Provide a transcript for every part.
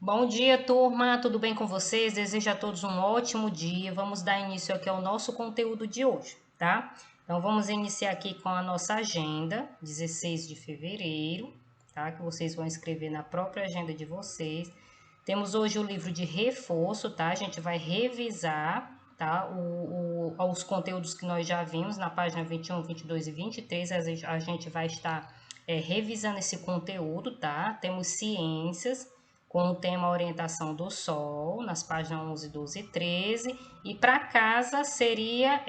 Bom dia, turma, tudo bem com vocês? Desejo a todos um ótimo dia. Vamos dar início aqui ao nosso conteúdo de hoje, tá? Então, vamos iniciar aqui com a nossa agenda, 16 de fevereiro, tá? Que vocês vão escrever na própria agenda de vocês. Temos hoje o livro de reforço, tá? A gente vai revisar, tá? Os conteúdos que nós já vimos na página 21, 22 e 23. A gente vai estar revisando esse conteúdo, tá? Temos ciências, com o tema Orientação do Sol, nas páginas 11, 12 e 13. E para casa seria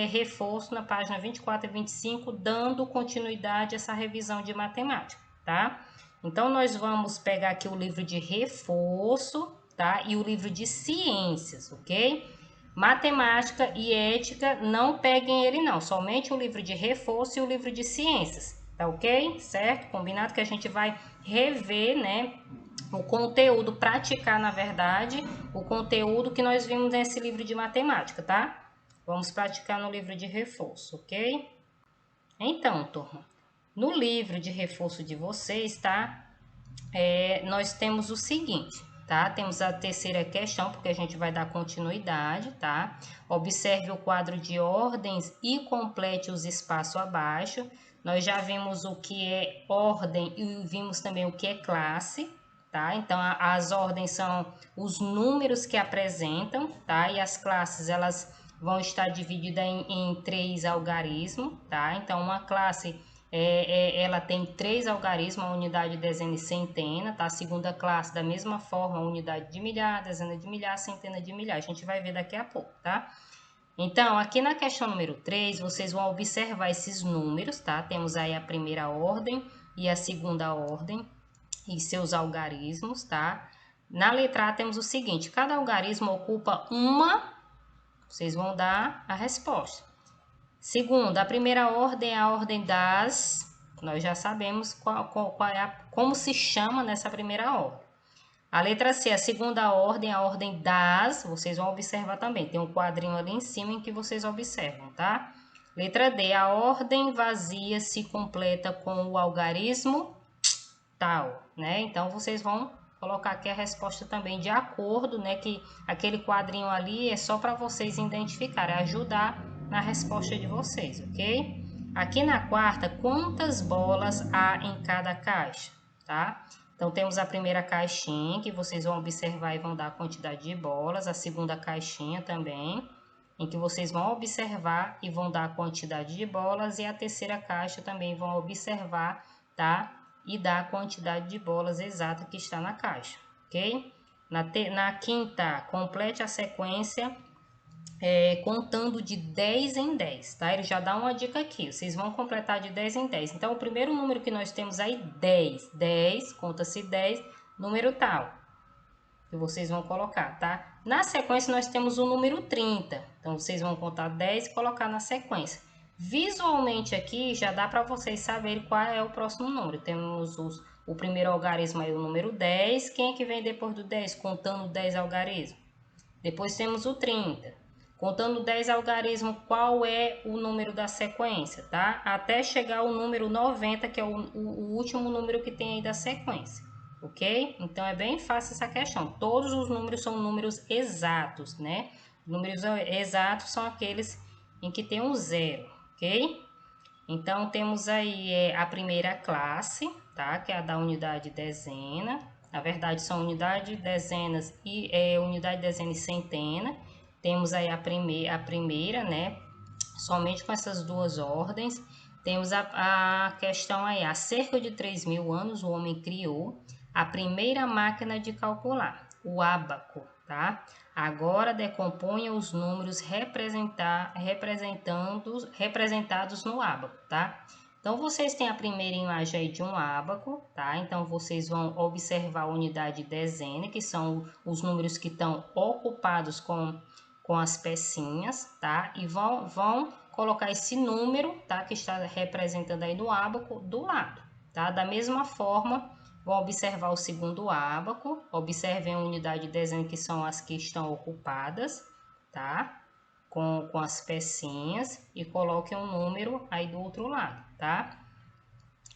reforço na página 24 e 25, dando continuidade a essa revisão de matemática, tá? Então, nós vamos pegar aqui o livro de reforço, tá? E o livro de ciências, ok? Matemática e ética, não peguem ele não, somente o livro de reforço e o livro de ciências, tá ok? Certo? Combinado que a gente vai rever, né? O conteúdo, praticar, na verdade, o conteúdo que nós vimos nesse livro de matemática, tá? Vamos praticar no livro de reforço, ok? Então, turma, no livro de reforço de vocês, tá? Nós temos o seguinte, tá? Temos a terceira questão, porque a gente vai dar continuidade, tá? Observe o quadro de ordens e complete os espaços abaixo. Nós já vimos o que é ordem e vimos também o que é classe, tá? Então, as ordens são os números que apresentam, tá? E as classes, elas vão estar divididas em três algarismos, tá? Então, uma classe, ela tem três algarismos, a unidade, dezena e centena, tá? A segunda classe, da mesma forma, a unidade de milhar, dezena de milhar, centena de milhar. A gente vai ver daqui a pouco, tá? Então, aqui na questão número 3, vocês vão observar esses números, tá? Temos aí a primeira ordem e a segunda ordem e seus algarismos, tá? Na letra A temos o seguinte, cada algarismo ocupa vocês vão dar a resposta. Segundo, a primeira ordem é a ordem das, nós já sabemos como se chama nessa primeira ordem. A letra C, a segunda ordem é a ordem das, vocês vão observar também, tem um quadrinho ali em cima em que vocês observam, tá? Letra D, a ordem vazia se completa com o algarismo tal, né? Então, vocês vão colocar aqui a resposta também de acordo, né? Que aquele quadrinho ali é só para vocês identificarem, ajudar na resposta de vocês, ok? Aqui na quarta, quantas bolas há em cada caixa, tá? Então, temos a primeira caixinha, que vocês vão observar e vão dar a quantidade de bolas. A segunda caixinha também, em que vocês vão observar e vão dar a quantidade de bolas. E a terceira caixa também vão observar, tá? E dar a quantidade de bolas exata que está na caixa, ok? Na quinta, complete a sequência contando de 10 em 10, tá? Ele já dá uma dica aqui, vocês vão completar de 10 em 10. Então, o primeiro número que nós temos aí, 10. 10, conta-se 10, número tal, que vocês vão colocar, tá? Na sequência, nós temos o número 30. Então, vocês vão contar 10 e colocar na sequência. Visualmente aqui, já dá para vocês saberem qual é o próximo número. Temos o primeiro algarismo aí, o número 10. Quem é que vem depois do 10? Contando 10 algarismos. Depois temos o 30. Contando 10 algarismos, qual é o número da sequência, tá? Até chegar ao número 90, que é o último número que tem aí da sequência, ok? Então, é bem fácil essa questão. Todos os números são números exatos, né? Números exatos são aqueles em que tem um zero, ok? Então, temos aí a primeira classe, tá? Que é a da unidade dezena. Na verdade, são unidade, dezenas e unidade, dezena e centena. Temos aí a primeira, né? Somente com essas duas ordens. Temos a questão aí, há cerca de 3.000 anos o homem criou a primeira máquina de calcular, o ábaco, tá? Agora decomponha os números representados no ábaco, tá? Então, vocês têm a primeira imagem aí de um ábaco, tá? Então, vocês vão observar a unidade dezena, que são os números que estão ocupados com as pecinhas, tá? E vão colocar esse número, tá? Que está representando aí no ábaco do lado, tá? Da mesma forma, vão observar o segundo ábaco, observem a unidade de dezena, que são as que estão ocupadas, tá? Com as pecinhas e coloquem um número aí do outro lado, tá?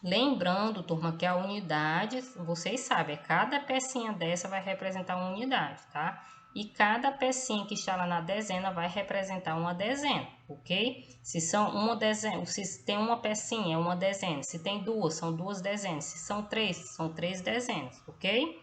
Lembrando, turma, que a unidade, vocês sabem, cada pecinha dessa vai representar uma unidade, tá? E cada pecinha que está lá na dezena vai representar uma dezena, ok? Se são uma dezena, se tem uma pecinha, é uma dezena. Se tem duas, são duas dezenas. Se são três dezenas, ok?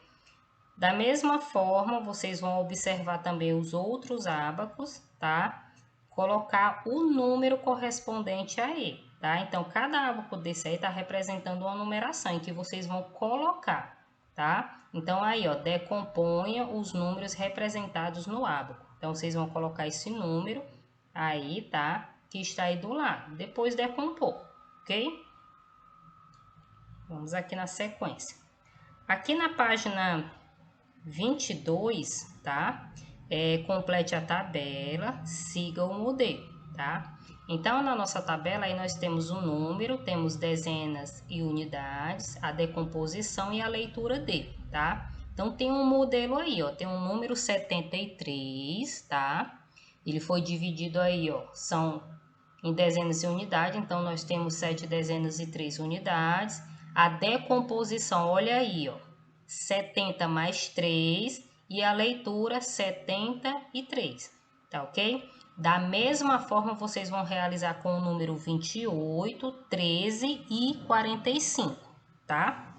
Da mesma forma, vocês vão observar também os outros ábacos, tá? Colocar o número correspondente a ele, tá? Então, cada ábaco desse aí está representando uma numeração em que vocês vão colocar, tá? Então, aí, ó, decomponha os números representados no ábaco. Então, vocês vão colocar esse número aí, tá? Que está aí do lado. Depois decompor, ok? Vamos aqui na sequência. Aqui na página 22, tá? Complete a tabela, siga o modelo, tá? Então, na nossa tabela, aí nós temos o número, temos dezenas e unidades, a decomposição e a leitura dele, tá? Então, tem um modelo aí, ó, tem um número 73, tá? Ele foi dividido aí, ó, são em dezenas e unidades, então nós temos 7 dezenas e 3 unidades. A decomposição, olha aí, ó, 70 mais 3 e a leitura 73, tá ok? Da mesma forma, vocês vão realizar com o número 28, 13 e 45, tá?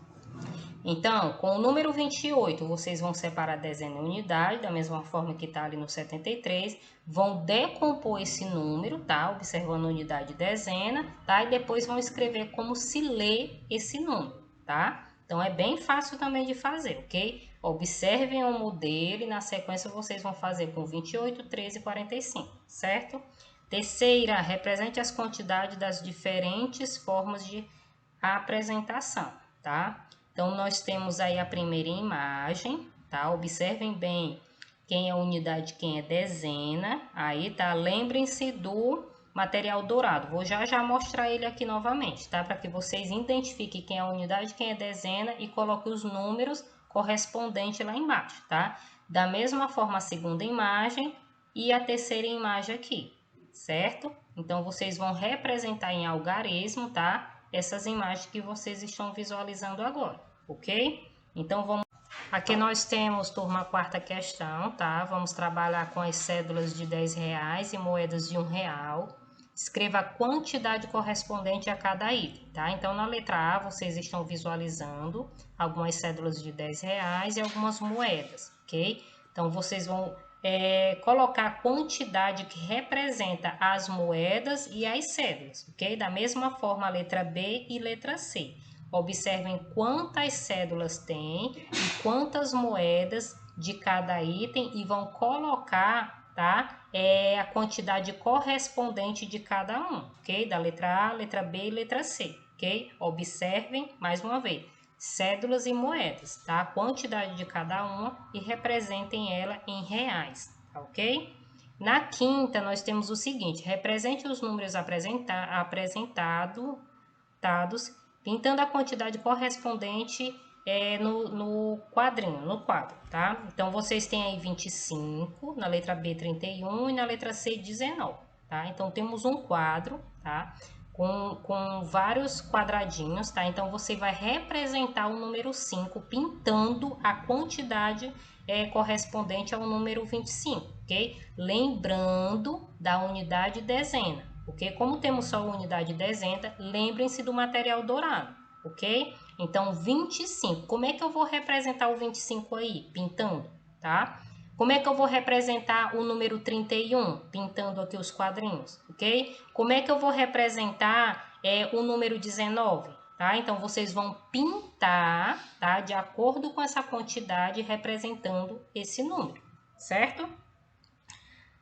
Então, com o número 28, vocês vão separar dezena em unidade, da mesma forma que está ali no 73, vão decompor esse número, tá? Observando unidade e dezena, tá? E depois vão escrever como se lê esse número, tá? Então, é bem fácil também de fazer, ok? Observem o modelo e na sequência vocês vão fazer com 28, 13 e 45, certo? Terceira, represente as quantidades das diferentes formas de apresentação, tá? Então, nós temos aí a primeira imagem, tá? Observem bem quem é unidade, quem é dezena. Aí, tá? Lembrem-se do material dourado. Vou já mostrar ele aqui novamente, tá? Para que vocês identifiquem quem é unidade, quem é dezena e coloquem os números correspondentes lá embaixo, tá? Da mesma forma, a segunda imagem e a terceira imagem aqui, certo? Então, vocês vão representar em algarismo, tá? Essas imagens que vocês estão visualizando agora, ok? Então, vamos... Aqui nós temos, turma, a quarta questão, tá? Vamos trabalhar com as cédulas de R$10 e moedas de R$1. Escreva a quantidade correspondente a cada item, tá? Então, na letra A, vocês estão visualizando algumas cédulas de R$10 e algumas moedas, ok? Então, vocês vão colocar a quantidade que representa as moedas e as cédulas, ok? Da mesma forma, a letra B e letra C. Observem quantas cédulas tem e quantas moedas de cada item e vão colocar, tá? A quantidade correspondente de cada um, ok? Da letra A, letra B e letra C, ok? Observem mais uma vez. Cédulas e moedas, tá? A quantidade de cada uma e representem ela em reais, tá ok? Na quinta, nós temos o seguinte, represente os números apresentados, pintando a quantidade correspondente no quadrinho, no quadro, tá? Então, vocês têm aí 25, na letra B 31 e na letra C 19, tá? Então, temos um quadro, tá? Com vários quadradinhos, tá? Então, você vai representar o número 5 pintando a quantidade correspondente ao número 25, ok? Lembrando da unidade dezena, ok? Como temos só a unidade dezena, lembrem-se do material dourado, ok? Então, 25. Como é que eu vou representar o 25 aí? Pintando, tá? Como é que eu vou representar o número 31? Pintando aqui os quadrinhos, ok? Como é que eu vou representar o número 19? Tá? Então, vocês vão pintar, tá? De acordo com essa quantidade representando esse número, certo?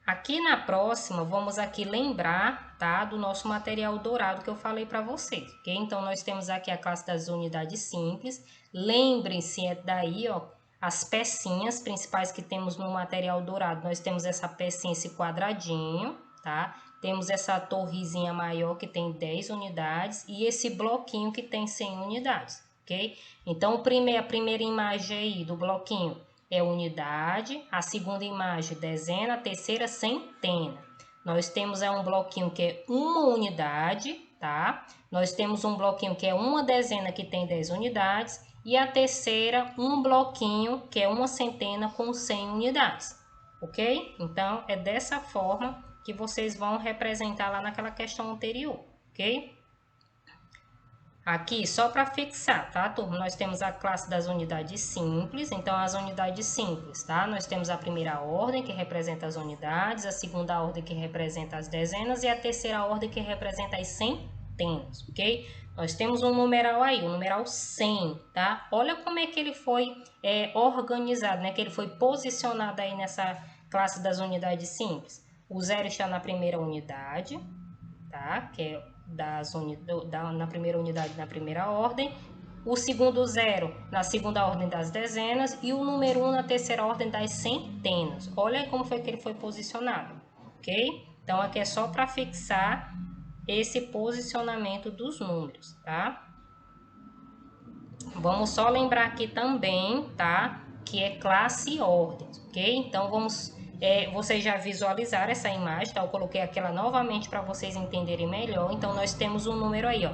Aqui na próxima, vamos aqui lembrar, tá? Do nosso material dourado que eu falei para vocês, ok? Então, nós temos aqui a classe das unidades simples. Lembrem-se daí, ó, as pecinhas principais que temos no material dourado. Nós temos essa pecinha, esse quadradinho, tá? Temos essa torrezinha maior que tem 10 unidades e esse bloquinho que tem 100 unidades, ok? Então, a primeira imagem aí do bloquinho é unidade, a segunda imagem dezena, a terceira centena. Nós temos um bloquinho que é uma unidade, tá? Nós temos um bloquinho que é uma dezena que tem 10 unidades e a terceira um bloquinho que é uma centena com 100 unidades, ok? Então, é dessa forma que vocês vão representar lá naquela questão anterior, ok? Aqui, só para fixar, tá, turma? Nós temos a classe das unidades simples. Então, as unidades simples, tá? Nós temos a primeira ordem, que representa as unidades, a segunda ordem, que representa as dezenas, e a terceira ordem, que representa as centenas, ok? Nós temos um numeral aí, o numeral 100, tá? Olha como é que ele foi organizado, né? Que ele foi posicionado aí nessa classe das unidades simples. O zero está na primeira unidade, tá? Que é na primeira unidade, na primeira ordem, o segundo zero na segunda ordem das dezenas e o número 1 na terceira ordem das centenas. Olha como foi que ele foi posicionado, ok? Então, aqui é só para fixar esse posicionamento dos números, tá? Vamos só lembrar aqui também, tá? Que é classe e ordem, ok? Então, vocês já visualizaram essa imagem, tá? Eu coloquei aquela novamente para vocês entenderem melhor. Então, nós temos um número aí, ó,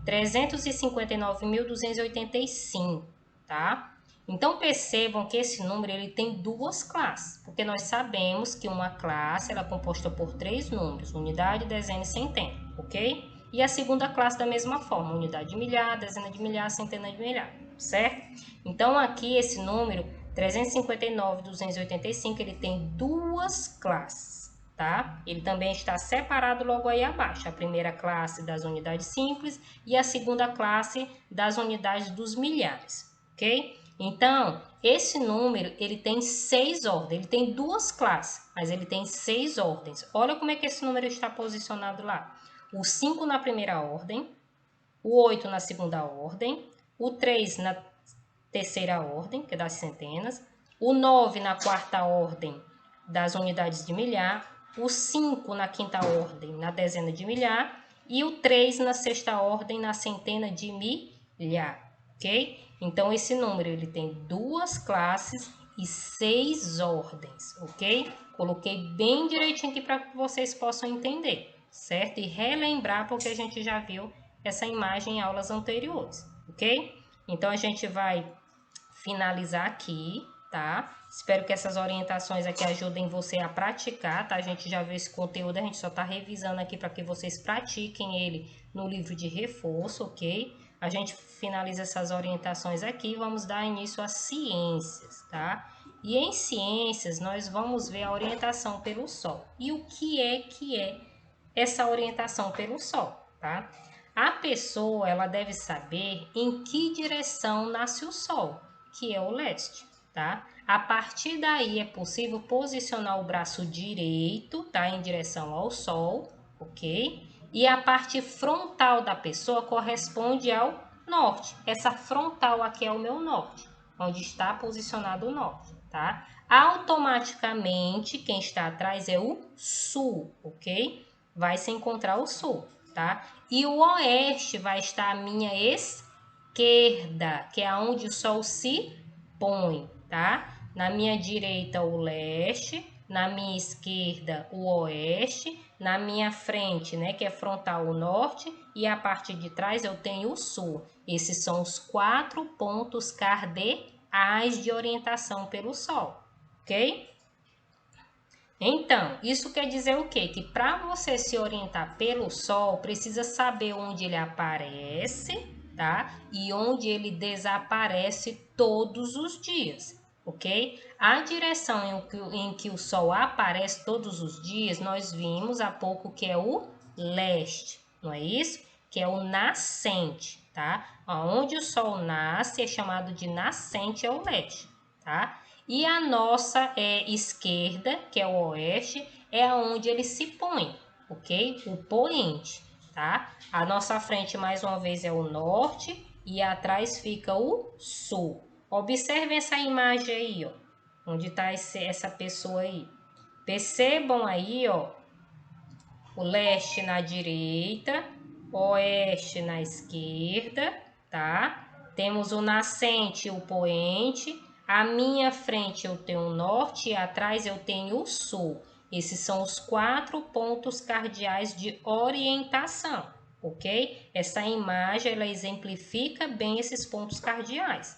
359.285, tá? Então, percebam que esse número ele tem duas classes, porque nós sabemos que uma classe ela é composta por 3 números, unidade, dezena e centena, ok? E a segunda classe da mesma forma, unidade de milhar, dezena de milhar, centena de milhar, certo? Então, aqui esse número 359.285, ele tem duas classes, tá? Ele também está separado logo aí abaixo, a primeira classe das unidades simples e a segunda classe das unidades dos milhares, ok? Então, esse número, ele tem 6 ordens, ele tem duas classes, mas ele tem 6 ordens. Olha como é que esse número está posicionado lá. O 5 na primeira ordem, o 8 na segunda ordem, o 3 na terceira ordem, que é das centenas, o 9 na quarta ordem das unidades de milhar, o 5 na quinta ordem na dezena de milhar e o 3 na sexta ordem na centena de milhar, ok? Então, esse número ele tem duas classes e 6 ordens, ok? Coloquei bem direitinho aqui para que vocês possam entender, certo? E relembrar porque a gente já viu essa imagem em aulas anteriores, ok? Então, a gente vai finalizar aqui, tá? Espero que essas orientações aqui ajudem você a praticar, tá? A gente já viu esse conteúdo, a gente só tá revisando aqui para que vocês pratiquem ele no livro de reforço, ok? A gente finaliza essas orientações aqui e vamos dar início às ciências, tá? E em ciências, nós vamos ver a orientação pelo Sol. E o que é essa orientação pelo Sol, tá? A pessoa, ela deve saber em que direção nasce o Sol, que é o leste, tá? A partir daí é possível posicionar o braço direito, tá? Em direção ao Sol, ok? E a parte frontal da pessoa corresponde ao norte. Essa frontal aqui é o meu norte, onde está posicionado o norte, tá? Automaticamente, quem está atrás é o sul, ok? Vai se encontrar o sul, tá? E o oeste vai estar à minha esquerda, que é onde o sol se põe, tá? Na minha direita, o leste, na minha esquerda, o oeste, na minha frente, né, que é frontal, o norte, e a parte de trás eu tenho o sul. Esses são os 4 pontos cardeais de orientação pelo Sol, ok? Então, isso quer dizer o quê? Que para você se orientar pelo Sol, precisa saber onde ele aparece, tá? E onde ele desaparece todos os dias, ok? A direção em que o Sol aparece todos os dias, nós vimos há pouco que é o leste, não é isso? Que é o nascente, tá? Onde o Sol nasce é chamado de nascente, é o leste, tá? E a nossa esquerda, que é o oeste, é onde ele se põe, ok? O poente, tá? A nossa frente, mais uma vez, é o norte e atrás fica o sul. Observem essa imagem aí, ó, onde está essa pessoa aí. Percebam aí, ó, o leste na direita, oeste na esquerda, tá? Temos o nascente e o poente. À minha frente eu tenho o norte e atrás eu tenho o sul. Esses são os 4 pontos cardeais de orientação, ok? Essa imagem, ela exemplifica bem esses pontos cardeais,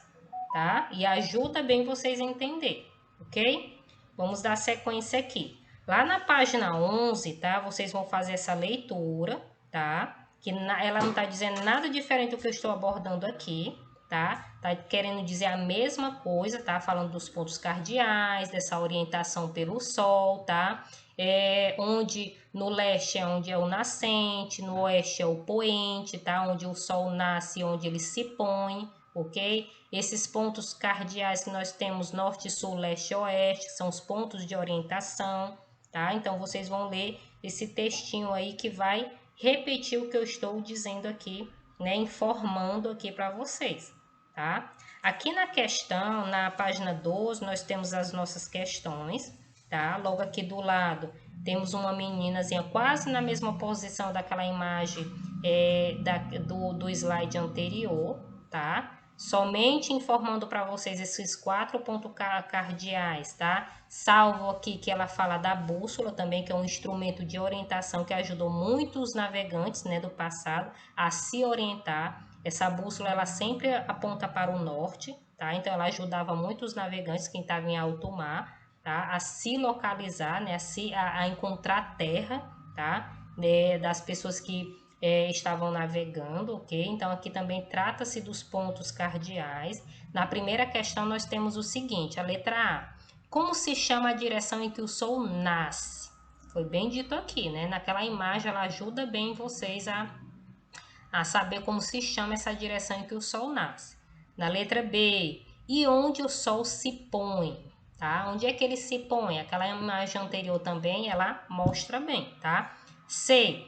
tá? E ajuda bem vocês a entender, ok? Vamos dar sequência aqui. Lá na página 11, tá? Vocês vão fazer essa leitura, tá? Que ela não tá dizendo nada diferente do que eu estou abordando aqui, tá? Tá querendo dizer a mesma coisa, tá? Falando dos pontos cardeais, dessa orientação pelo Sol, tá? Onde no leste é onde é o nascente, no oeste é o poente, tá? Onde o Sol nasce e onde ele se põe, ok? Esses pontos cardeais que nós temos norte, sul, leste e oeste, são os pontos de orientação, tá? Então, vocês vão ler esse textinho aí que vai repetir o que eu estou dizendo aqui, né? Informando aqui para vocês, tá? Aqui na questão, na página 12, nós temos as nossas questões, tá? Logo aqui do lado, temos uma meninazinha quase na mesma posição daquela imagem do slide anterior, tá? Somente informando para vocês esses 4 pontos cardeais, tá? Salvo aqui que ela fala da bússola também, que é um instrumento de orientação que ajudou muitos navegantes, né, do passado a se orientar. Essa bússola, ela sempre aponta para o norte, tá? Então, ela ajudava muitos navegantes, quem estava em alto mar, tá? A se localizar, né? A encontrar terra, tá? Das pessoas que estavam navegando, ok? Então, aqui também trata-se dos pontos cardeais. Na primeira questão, nós temos o seguinte, a letra A. Como se chama a direção em que o Sol nasce? Foi bem dito aqui, né? Naquela imagem, ela ajuda bem vocês a saber como se chama essa direção em que o Sol nasce. Na letra B, e onde o Sol se põe, tá? Onde é que ele se põe? Aquela imagem anterior também, ela mostra bem, tá? C,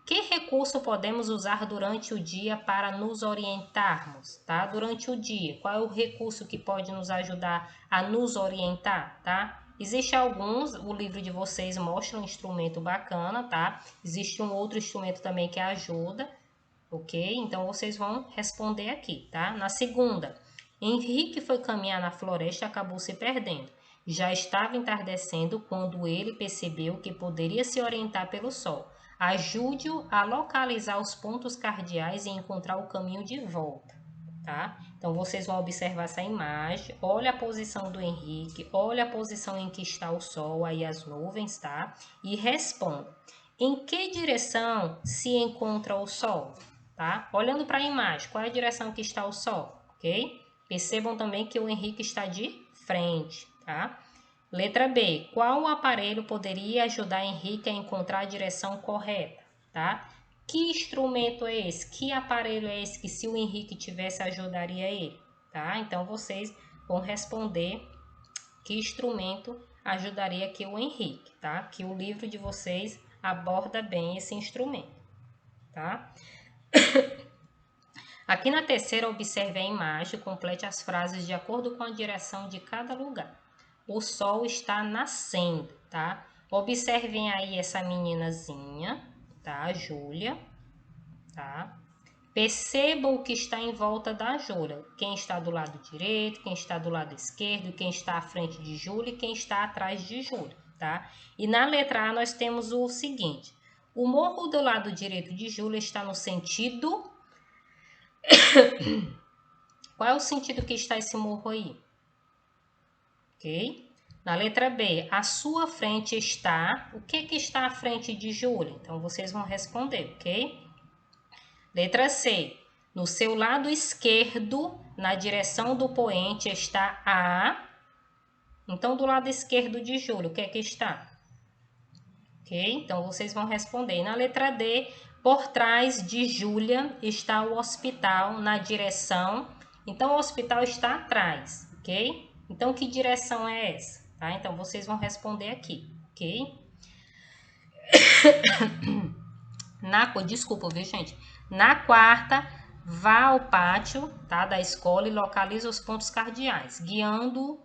que recurso podemos usar durante o dia para nos orientarmos, tá? Durante o dia, qual é o recurso que pode nos ajudar a nos orientar, tá? Existem alguns, o livro de vocês mostra um instrumento bacana, tá? Existe um outro instrumento também que ajuda, ok? Então, vocês vão responder aqui, tá? Na segunda, Henrique foi caminhar na floresta e acabou se perdendo. Já estava entardecendo quando ele percebeu que poderia se orientar pelo sol. Ajude-o a localizar os pontos cardeais e encontrar o caminho de volta, tá? Então, vocês vão observar essa imagem, olha a posição do Henrique, olha a posição em que está o sol, aí as nuvens, tá? E responda, em que direção se encontra o sol? Tá? Olhando para a imagem, qual é a direção que está o Sol, ok? Percebam também que o Henrique está de frente, tá? Letra B, qual aparelho poderia ajudar Henrique a encontrar a direção correta, tá? Que instrumento é esse? Que aparelho é esse que se o Henrique tivesse ajudaria ele, tá? Então, vocês vão responder que instrumento ajudaria aqui o Henrique, tá? Que o livro de vocês aborda bem esse instrumento, tá? Aqui na terceira, observe a imagem e complete as frases de acordo com a direção de cada lugar. O sol está nascendo, tá? Observem aí essa meninazinha, tá? A Júlia, tá? Percebam o que está em volta da Júlia. Quem está do lado direito, quem está do lado esquerdo, quem está à frente de Júlia e quem está atrás de Júlia, tá? E na letra A nós temos o seguinte. O morro do lado direito de Júlia está no sentido... Qual é o sentido que está esse morro aí? Ok? Na letra B, à sua frente está... O que está à frente de Júlia? Então, vocês vão responder, ok? Letra C, no seu lado esquerdo, na direção do poente, está a... Então, do lado esquerdo de Júlia, o que está? Ok? Então, vocês vão responder. E na letra D, por trás de Júlia está o hospital na direção... Então, o hospital está atrás, ok? Então, que direção é essa? Tá? Então, vocês vão responder aqui, ok? Desculpa, viu, gente? Na quarta, vá ao pátio, tá, da escola e localize os pontos cardeais, guiando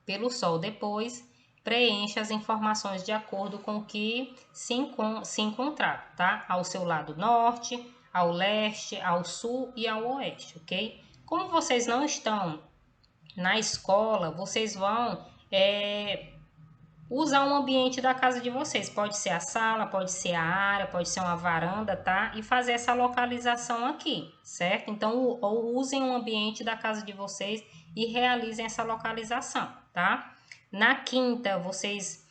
pelo sol. Depois, preencha as informações de acordo com o que se encontrar, tá? Ao seu lado norte, ao leste, ao sul e ao oeste, ok? Como vocês não estão na escola, vocês vão usar um ambiente da casa de vocês. Pode ser a sala, pode ser a área, pode ser uma varanda, tá? E fazer essa localização aqui, certo? Então, ou usem um ambiente da casa de vocês e realizem essa localização, tá? Na quinta, vocês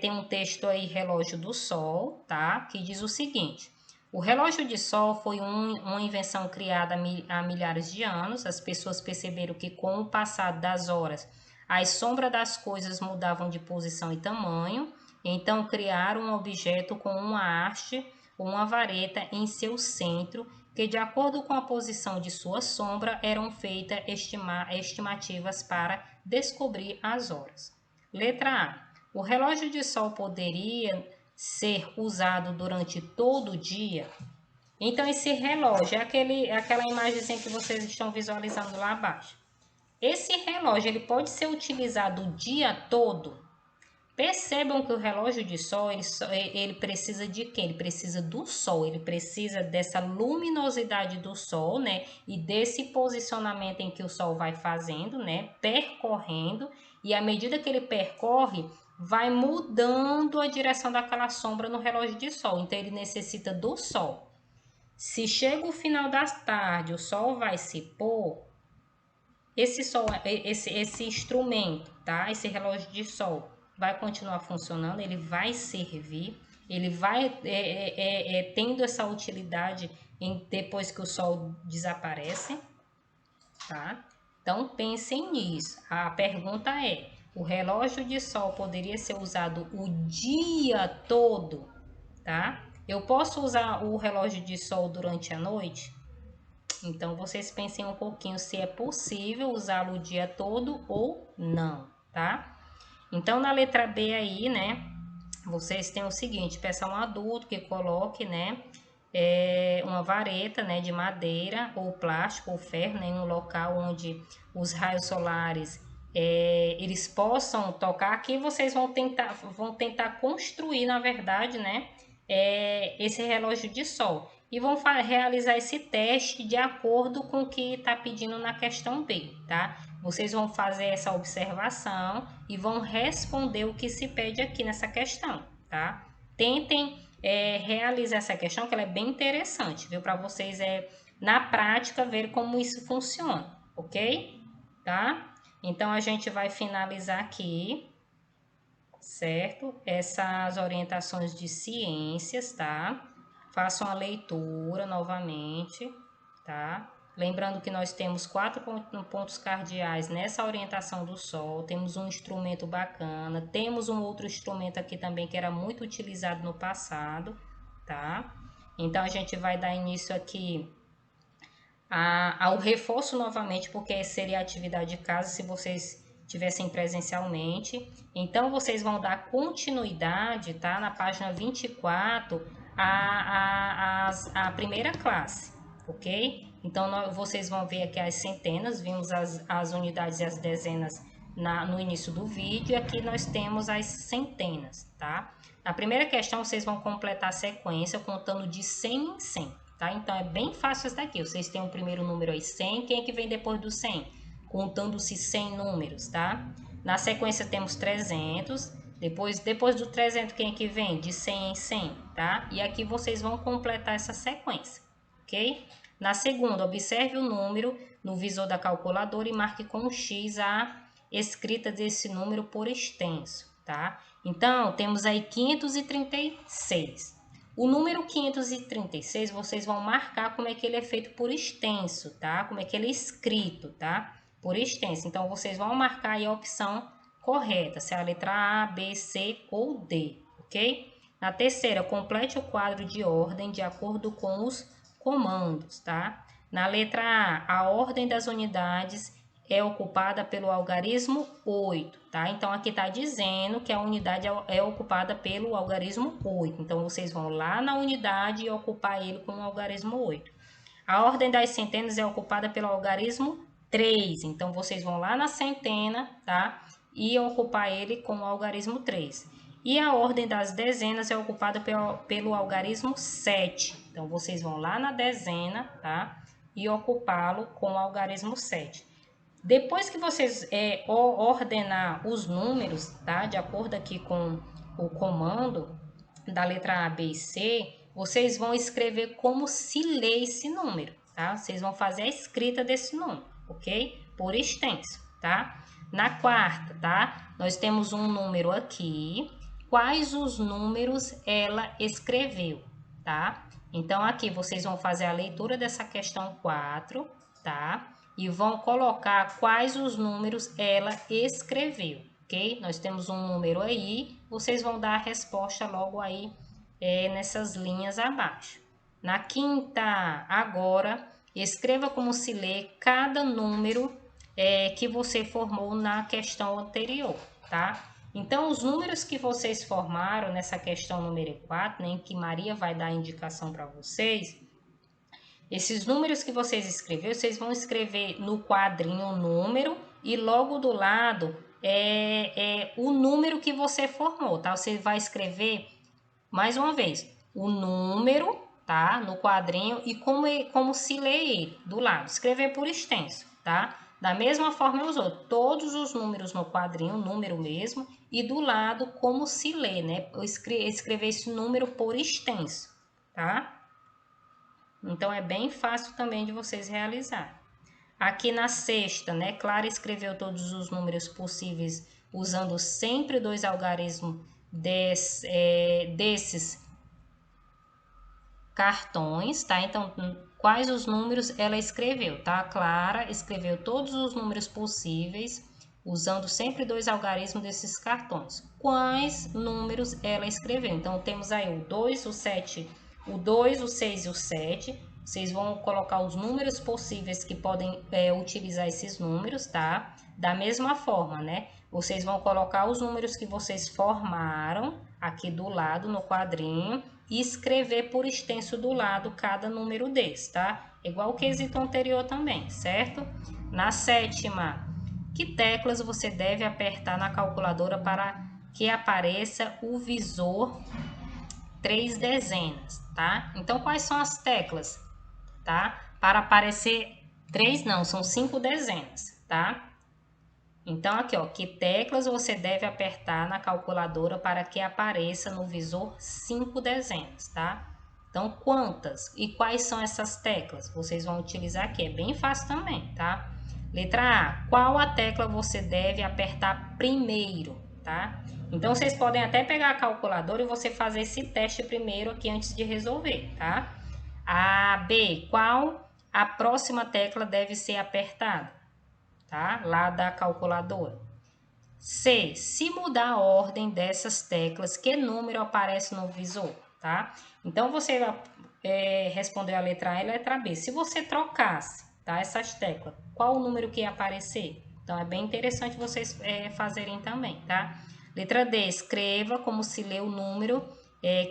tem um texto aí, relógio do sol, tá? Que diz o seguinte: o relógio de sol foi uma invenção criada há milhares de anos. As pessoas perceberam que com o passar das horas, as sombras das coisas mudavam de posição e tamanho, então criaram um objeto com uma haste ou uma vareta em seu centro, que de acordo com a posição de sua sombra, eram feitas estimativas para descobrir as horas. Letra A. O relógio de sol poderia ser usado durante todo o dia? Então, esse relógio é aquela imagem que vocês estão visualizando lá abaixo. Esse relógio ele pode ser utilizado o dia todo. Percebam que o relógio de sol ele precisa de quê? Ele precisa do sol, ele precisa dessa luminosidade do sol, né? E desse posicionamento em que o sol vai fazendo, né? Percorrendo, e à medida que ele percorre, vai mudando a direção daquela sombra no relógio de sol. Então ele necessita do sol. Se chega o final da tarde, o sol vai se pôr. Esse instrumento, tá? Esse relógio de sol vai continuar funcionando, ele vai servir, ele vai tendo essa utilidade depois que o sol desaparece, tá? Então pensem nisso. A pergunta é: o relógio de sol poderia ser usado o dia todo, tá? Eu posso usar o relógio de sol durante a noite? Então, vocês pensem um pouquinho se é possível usá-lo o dia todo ou não, tá? Então, na letra B aí, né, vocês têm o seguinte: peça a um adulto que coloque, né, uma vareta, né, de madeira ou plástico ou ferro, né, em um local onde os raios solares eles possam tocar. Aqui vocês vão tentar construir, na verdade, né, esse relógio de sol. E vão realizar esse teste de acordo com o que está pedindo na questão B, tá? Vocês vão fazer essa observação e vão responder o que se pede aqui nessa questão, tá? Tentem realizar essa questão, que ela é bem interessante, viu? Para vocês, na prática, ver como isso funciona, ok? Tá? Então, a gente vai finalizar aqui, certo? Essas orientações de ciências, tá? Façam a leitura novamente, tá? Lembrando que nós temos 4 pontos cardeais nessa orientação do sol, temos um instrumento bacana, temos um outro instrumento aqui também que era muito utilizado no passado, tá? Então, a gente vai dar início aqui ao reforço novamente, porque seria a atividade de casa se vocês tivessem presencialmente. Então, vocês vão dar continuidade, tá? Na página 24, a primeira classe, ok? Então, vocês vão ver aqui as centenas, vimos as unidades e as dezenas no início do vídeo, e aqui nós temos as centenas, tá? Na primeira questão, vocês vão completar a sequência contando de 100 em 100, tá? Então, é bem fácil isso daqui. Vocês têm o primeiro número aí, 100, quem é que vem depois do 100? Contando-se 100 números, tá? Na sequência, temos 300, depois do 300, quem é que vem? De 100 em 100, tá? E aqui vocês vão completar essa sequência, ok? Na segunda, observe o número no visor da calculadora e marque com um X a escrita desse número por extenso, tá? Então, temos aí 536. O número 536, vocês vão marcar como é que ele é feito por extenso, tá? Como é que ele é escrito, tá? Por extenso. Então, vocês vão marcar aí a opção correta, se é a letra A, B, C ou D, ok? Na terceira, complete o quadro de ordem de acordo com os comandos, tá? Na letra A ordem das unidades é ocupada pelo algarismo 8, tá? Então, aqui está dizendo que a unidade é ocupada pelo algarismo 8. Então, vocês vão lá na unidade e ocupar ele com o algarismo 8. A ordem das centenas é ocupada pelo algarismo 3. Então, vocês vão lá na centena, tá? E ocupar ele com o algarismo 3. E a ordem das dezenas é ocupada pelo algarismo 7. Então, vocês vão lá na dezena, tá? E ocupá-lo com o algarismo 7. Depois que vocês ordenar os números, tá? De acordo aqui com o comando da letra A, B e C, vocês vão escrever como se lê esse número, tá? Vocês vão fazer a escrita desse número, ok? Por extenso, tá? Na quarta, tá? Nós temos um número aqui. Quais os números ela escreveu, tá? Então, aqui vocês vão fazer a leitura dessa questão 4, tá? E vão colocar quais os números ela escreveu, ok? Nós temos um número aí, vocês vão dar a resposta logo aí nessas linhas abaixo. Na quinta, agora, escreva como se lê cada número que você formou na questão anterior, tá? Então, os números que vocês formaram nessa questão número 4, né, em que Maria vai dar a indicação para vocês, esses números que vocês escreveram, vocês vão escrever no quadrinho o número e logo do lado o número que você formou, tá? Você vai escrever, mais uma vez, o número, tá? No quadrinho e como se lê ele do lado. Escrever por extenso, tá? Da mesma forma eu usou todos os números no quadrinho, número mesmo, e do lado como se lê, né? Eu escrever esse número por extenso, tá? Então, é bem fácil também de vocês realizar. Aqui na sexta, né, Clara escreveu todos os números possíveis usando sempre dois algarismos desses cartões, tá? Então, quais os números ela escreveu, tá? A Clara escreveu todos os números possíveis usando sempre dois algarismos desses cartões. Quais números ela escreveu? Então, temos aí o 2, o 7, o 2, o 6 e o 7. Vocês vão colocar os números possíveis que podem utilizar esses números, tá? Da mesma forma, né? Vocês vão colocar os números que vocês formaram aqui do lado no quadrinho e escrever por extenso do lado cada número desse, tá? Igual o quesito anterior também, certo? Na sétima, que teclas você deve apertar na calculadora para que apareça o visor 3 dezenas, tá? Então, quais são as teclas, tá? Para aparecer 3 não, são 5 dezenas, tá? Então, aqui, ó, que teclas você deve apertar na calculadora para que apareça no visor 5 dezenas, tá? Então, quantas e quais são essas teclas? Vocês vão utilizar aqui, é bem fácil também, tá? Letra A, qual a tecla você deve apertar primeiro, tá? Então, vocês podem até pegar a calculadora e você fazer esse teste primeiro aqui antes de resolver, tá? A, B, qual a próxima tecla deve ser apertada? Tá? Lá da calculadora. C. Se mudar a ordem dessas teclas, que número aparece no visor? Tá? Então, você respondeu a letra A e a letra B. Se você trocasse, tá, essas teclas, qual o número que ia aparecer? Então, é bem interessante vocês fazerem também, tá? Letra D. Escreva como se lê o número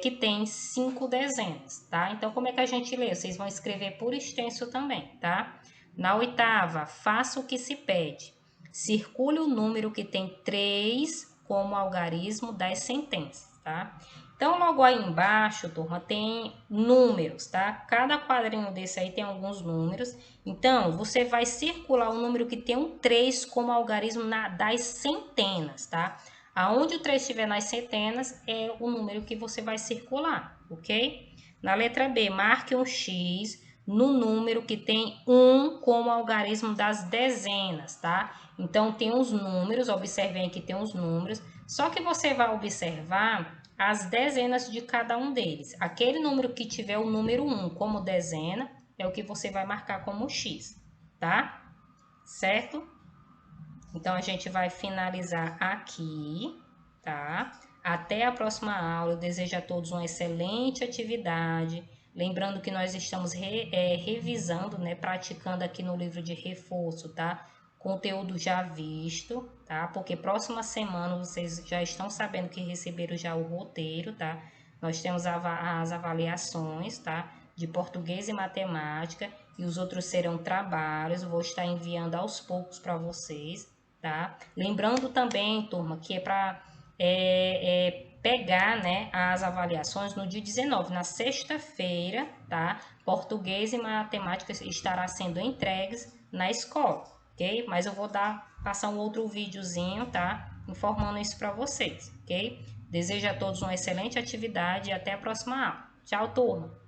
que tem 5 dezenas, tá? Então, como é que a gente lê? Vocês vão escrever por extenso também, tá? Na oitava, faça o que se pede. Circule o número que tem 3 como algarismo das sentenças, tá? Então, logo aí embaixo, turma, tem números, tá? Cada quadrinho desse aí tem alguns números. Então, você vai circular o número que tem um 3 como algarismo das centenas, tá? Aonde o 3 estiver nas centenas é o número que você vai circular, ok? Na letra B, marque um X no número que tem 1 como algarismo das dezenas, tá? Então, tem os números, observem que tem os números, só que você vai observar as dezenas de cada um deles. Aquele número que tiver o número 1 como dezena é o que você vai marcar como X, tá? Certo? Então, a gente vai finalizar aqui, tá? Até a próxima aula. Eu desejo a todos uma excelente atividade. Lembrando que nós estamos revisando, né? Praticando aqui no livro de reforço, tá? Conteúdo já visto, tá? Porque próxima semana vocês já estão sabendo que receberam já o roteiro, tá? Nós temos as avaliações, tá? De português e matemática. E os outros serão trabalhos. Eu vou estar enviando aos poucos para vocês, tá? Lembrando também, turma, que é para pegar, né, as avaliações no dia 19, na sexta-feira, tá? Português e matemática estará sendo entregues na escola, ok? Mas eu vou passar um outro videozinho, tá? Informando isso para vocês, ok? Desejo a todos uma excelente atividade e até a próxima aula. Tchau, turma!